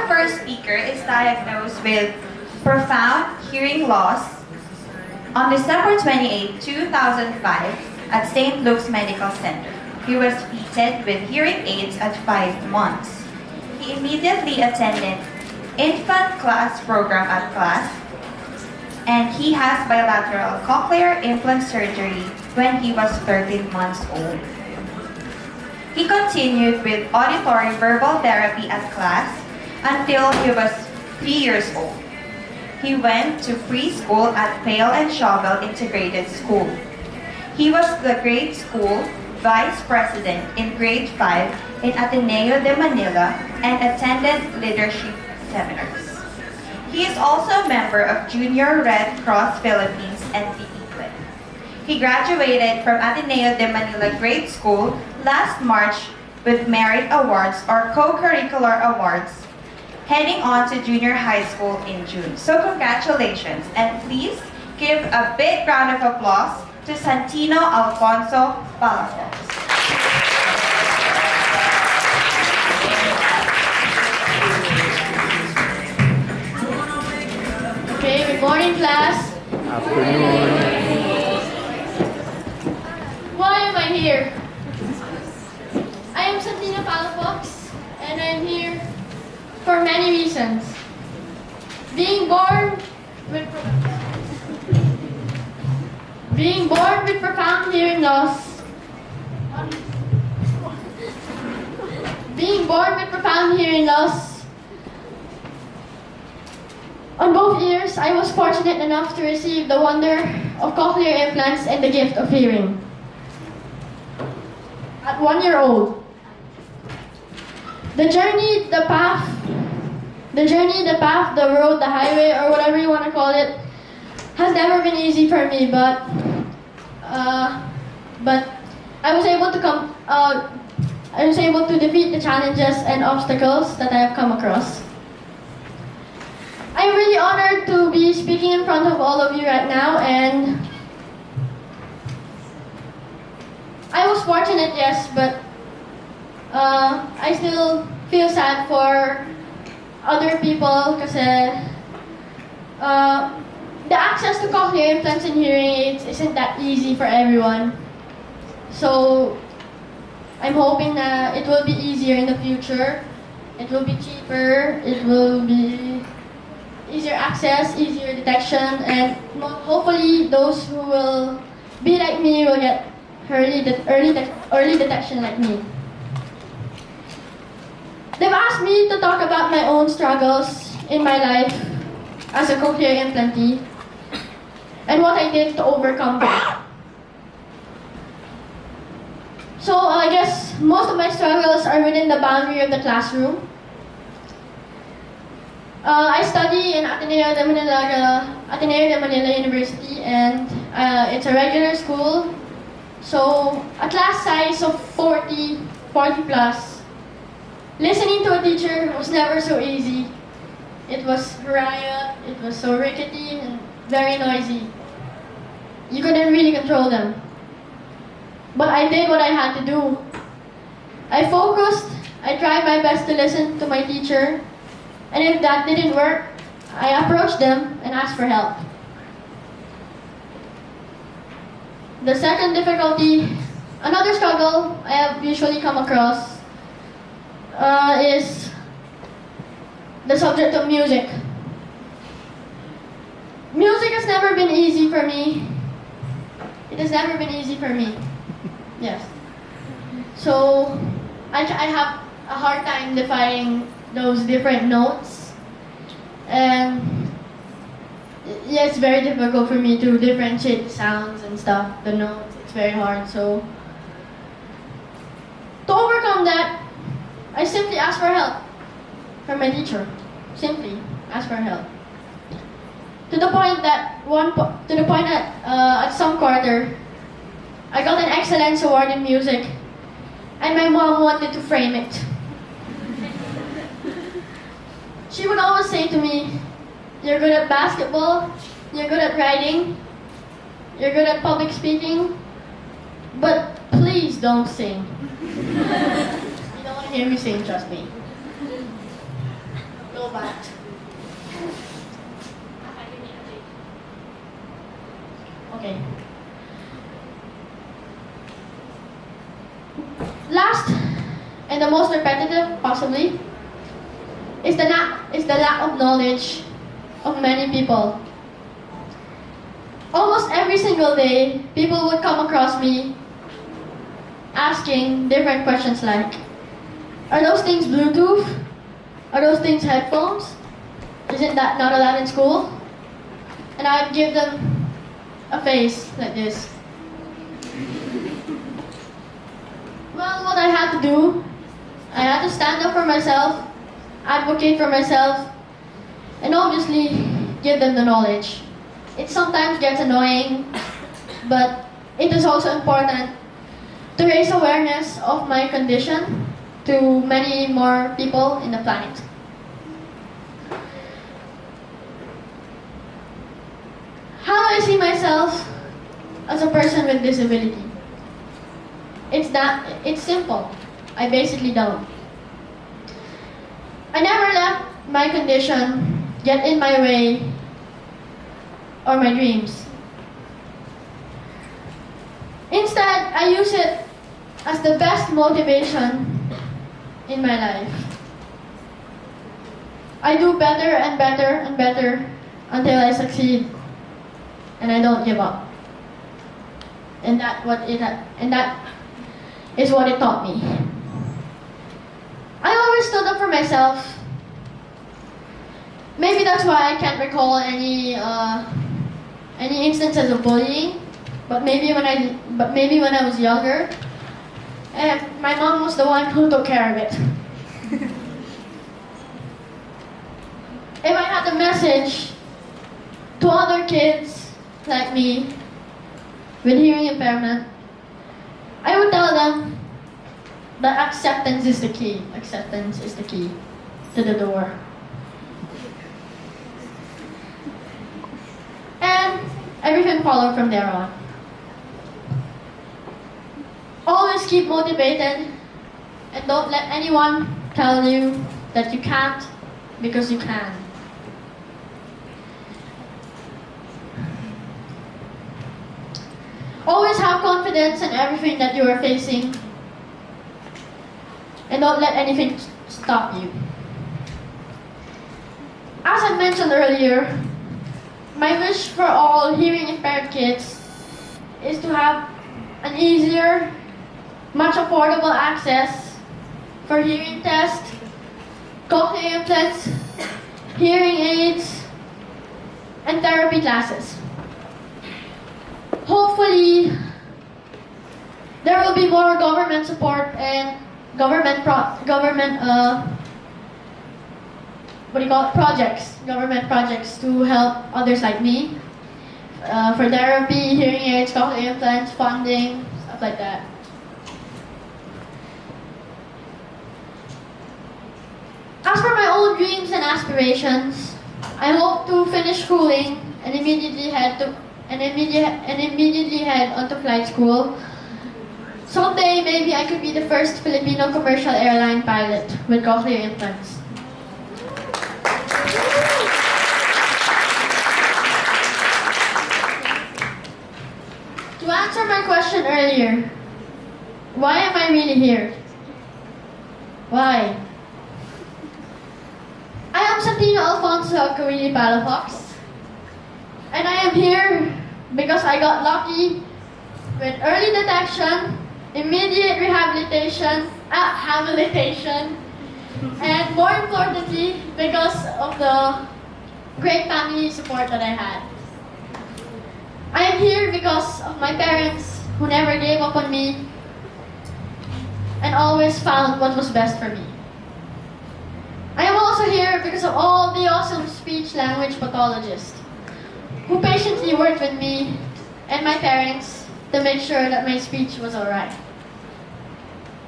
Our first speaker is diagnosed with profound hearing loss on December 28, 2005 at St. Luke's Medical Center. He was fitted with hearing aids at 5 months. He immediately attended infant class program at class, and he has bilateral cochlear implant surgery when he was 13 months old. He continued with auditory verbal therapy at class until he was 3 years old. He went to preschool at Pail and Shovel Integrated School. He was the grade school vice president in grade 5 in Ateneo de Manila and attended leadership seminars. He is also a member of Junior Red Cross Philippines and the England. He graduated from Ateneo de Manila Grade School last March with Merit Awards or Co-Curricular Awards, heading on to junior high school in June. So congratulations, and please give a big round of applause to Santino Alfonso Palafox. Okay, good morning, class. Afternoon. Why am I here? I am Santino Palafox, and I'm here for many reasons. Being born with profound hearing loss. Being born with profound hearing loss. On both ears, I was fortunate enough to receive the wonder of cochlear implants and the gift of hearing. At 1 year old, the journey, the path, the road, the highway, or whatever you want to call it, has never been easy for me. But I was able to defeat the challenges and obstacles that I have come across. I'm really honored to be speaking in front of all of you right now, and I was fortunate, yes, but I still feel sad for other people because the access to cochlear implants and hearing aids isn't that easy for everyone. So I'm hoping that it will be easier in the future. It will be cheaper. It will be easier access, easier detection, and hopefully those who will be like me will get early detection like me. They've asked me to talk about my own struggles in my life as a cochlear implantee and what I did to overcome them. So I guess most of my struggles are within the boundary of the classroom. I study in Ateneo de Manila University, and it's a regular school. So a class size of 40 plus. Listening to a teacher was never so easy. It was riot, it was so rickety and very noisy. You couldn't really control them. But I did what I had to do. I focused, I tried my best to listen to my teacher, and if that didn't work, I approached them and asked for help. The second difficulty, another struggle I have usually come across is the subject of music. Music has never been easy for me. It has never been easy for me. Yes. So I have a hard time defining those different notes, and yeah, it's very difficult for me to differentiate the sounds and stuff, the notes. It's very hard. So to overcome that, I simply asked for help from my teacher. Simply asked for help. To the point that at some quarter, I got an excellence award in music, and my mom wanted to frame it. She would always say to me, "You're good at basketball, you're good at writing, you're good at public speaking, but please don't sing." You don't want to hear me sing, trust me. So back. Okay. Last, and the most repetitive, possibly, is the lack of knowledge of many people. Almost every single day, people would come across me asking different questions like, are those things Bluetooth? Are those things headphones? Isn't that not allowed in school? And I'd give them a face like this. Well, what I had to do, I had to stand up for myself, advocate for myself, and obviously give them the knowledge. It sometimes gets annoying, but it is also important to raise awareness of my condition to many more people in the planet. How do I see myself as a person with disability? It's simple. I basically don't. I never let my condition get in my way or my dreams. Instead, I use it as the best motivation in my life. I do better and better and better until I succeed, and I don't give up. And that is what it taught me. I always stood up for myself. Maybe that's why I can't recall any instances of bullying. But maybe when I was younger, and my mom was the one who took care of it. If I had a message to other kids like me with hearing impairment, I would tell them that acceptance is the key. Acceptance is the key to the door. And everything followed from there on. Always keep motivated and don't let anyone tell you that you can't, because you can. Always have confidence in everything that you are facing and don't let anything stop you. As I mentioned earlier, my wish for all hearing impaired kids is to have an easier, much affordable access for hearing tests, cochlear implants, hearing aids, and therapy classes. Hopefully, there will be more government support and government projects to help others like me for therapy, hearing aids, cochlear implants, funding, stuff like that. As for my own dreams and aspirations, I hope to finish schooling and immediately head onto flight school. Someday, maybe I could be the first Filipino commercial airline pilot with cochlear implants. To answer my question earlier, why am I really here? Why? I am Santino Alfonso Carilli Palafox, and I am here because I got lucky with early detection, immediate rehabilitation, and more importantly, because of the great family support that I had. I am here because of my parents who never gave up on me and always found what was best for me. I am also here because of all the awesome speech-language pathologists who patiently worked with me and my parents to make sure that my speech was alright.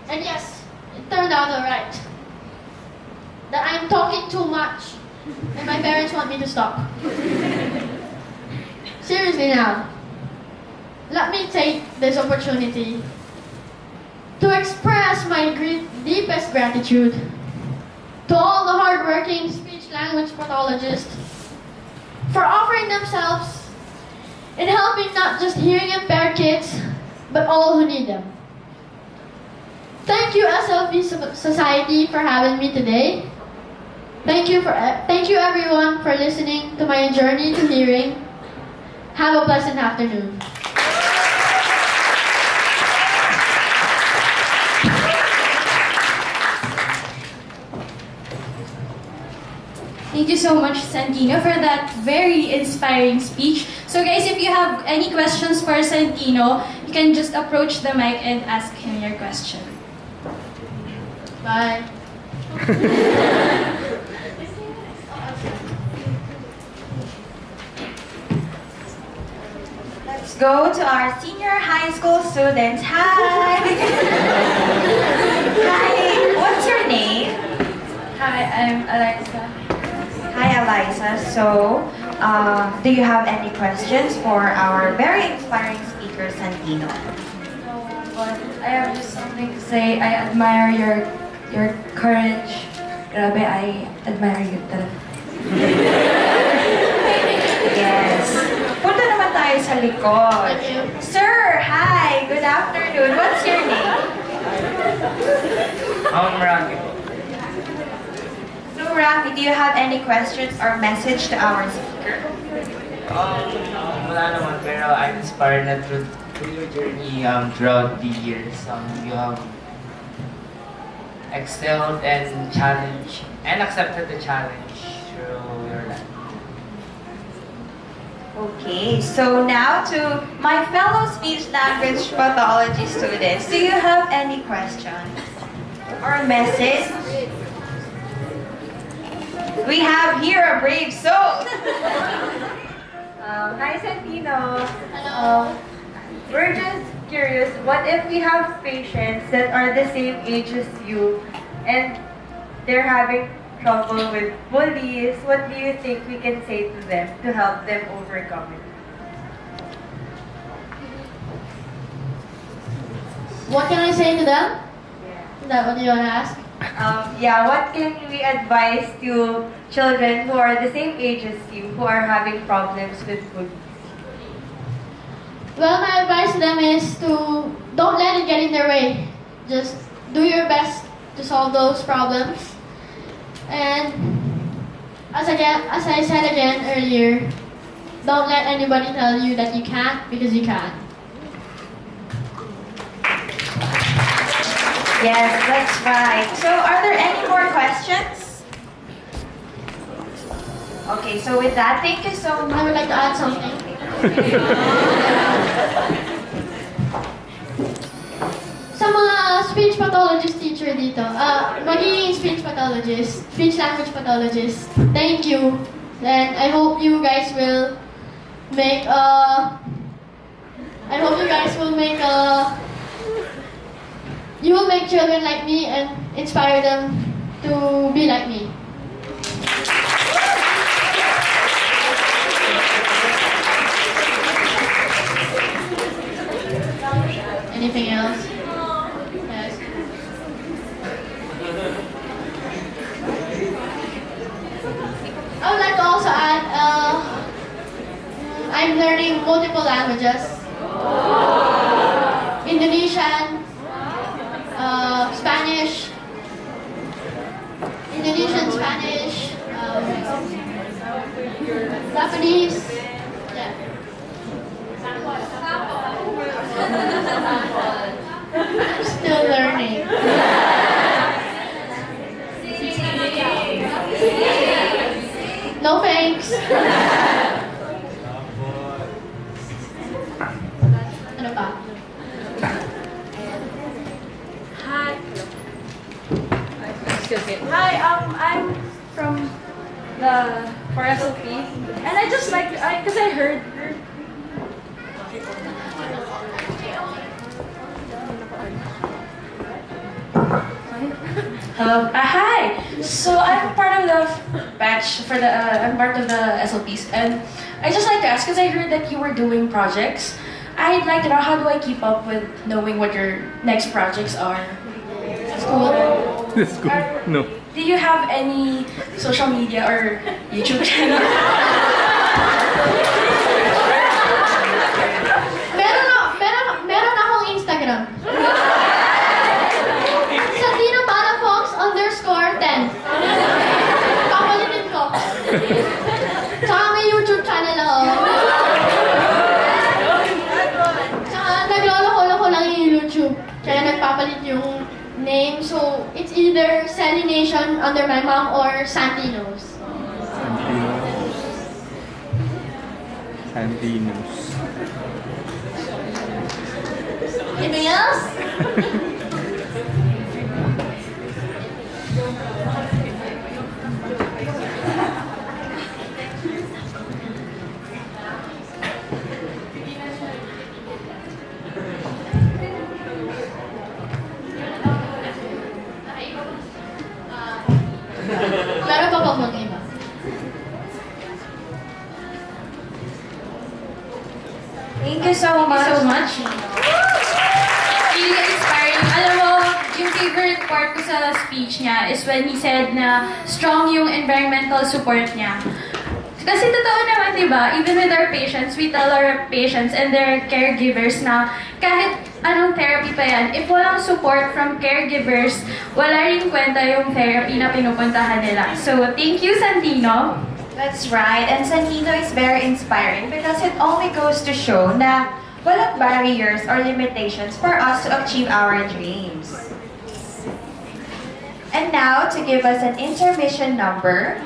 And yes, it turned out alright. That I'm talking too much and my parents want me to stop. Seriously now, let me take this opportunity to express my deepest gratitude to all the hardworking speech speech-language pathologists for offering themselves in helping not just hearing impaired kids, but all who need them. Thank you SLP Society for having me today. Thank you everyone for listening to my journey to hearing. Have a pleasant afternoon. Thank you so much, Santino, for that very inspiring speech. So guys, if you have any questions for Santino, you can just approach the mic and ask him your question. Bye. Let's go to our senior high school students. Hi! Hi, what's your name? Hi, I'm Alexa. Hi, Eliza. So, do you have any questions for our very inspiring speaker, Santino? No, but I have just something to say. I admire your courage. Grabe, I admire you talaga. Yes. Punta naman tayo sa likod. Thank you. Sir, hi! Good afternoon. What's your name? Rami po. So, Rami, do you have any questions or message to our speaker? Wala naman, pero I'm inspired na through your journey throughout the years. You have excelled and challenged and accepted the challenge through your life. Okay, so now to my fellow speech language pathology students. Do you have any questions or message? We have here a brave soul. Hi, Santino. Hello. We're just curious, what if we have patients that are the same age as you and they're having trouble with bullies? What do you think we can say to them to help them overcome it? What can I say to them? Is that what you want to ask? Yeah, what can we advise to children who are the same age as you who are having problems with bullies? Well, my advice to them is to don't let it get in their way. Just do your best to solve those problems. And as I said again earlier, don't let anybody tell you that you can't, because you can. Yes, that's right. So, are there any more questions? Okay, so with that, thank you so I much. would like to add something. Sa mga speech pathologist teacher dito, magiging speech pathologist, speech language pathologist, thank you. And I hope you guys will make you will make children like me and inspire them to be like me. Anything else? Yes. I would like to also add, I'm learning multiple languages. Indonesian, Spanish, Indonesian, Spanish, Japanese. Yeah. I'm still learning. No thanks. Ano pa? Hi. Excuse me. Hi, I'm from the SLP, and I just like, because I heard. Hello. Hi. So I'm part of the batch for the. I'm part of the SLPs, and I just like to ask because I heard that you were doing projects. I'd like to know, how do I keep up with knowing what your next projects are? School. That's cool. No. do you have any social media or YouTube channel? Meron akong Instagram. Santino Palafox _10. Papalitin ko. Tsaka may YouTube channel ako. Tsaka nagloloko-loko lang yung YouTube. Kaya nagpapalit yung name. So, it's either Sally Nation under my mom or Santino's. Santinos. Anything else? Meron pa bang mga iba? Thank you so much. Really inspiring. Alam mo, yung favorite part ko sa speech niya is when he said na strong yung environmental support niya. Kasi totoo naman, di ba? Even with our patients, we tell our patients and their caregivers na kahit anong therapy pa yan, if walang support from caregivers, wala rin kwenta yung therapy na pinupuntahan nila. So, thank you, Santino. That's right. And Santino is very inspiring because it only goes to show na walang barriers or limitations for us to achieve our dreams. And now, to give us an intermission number,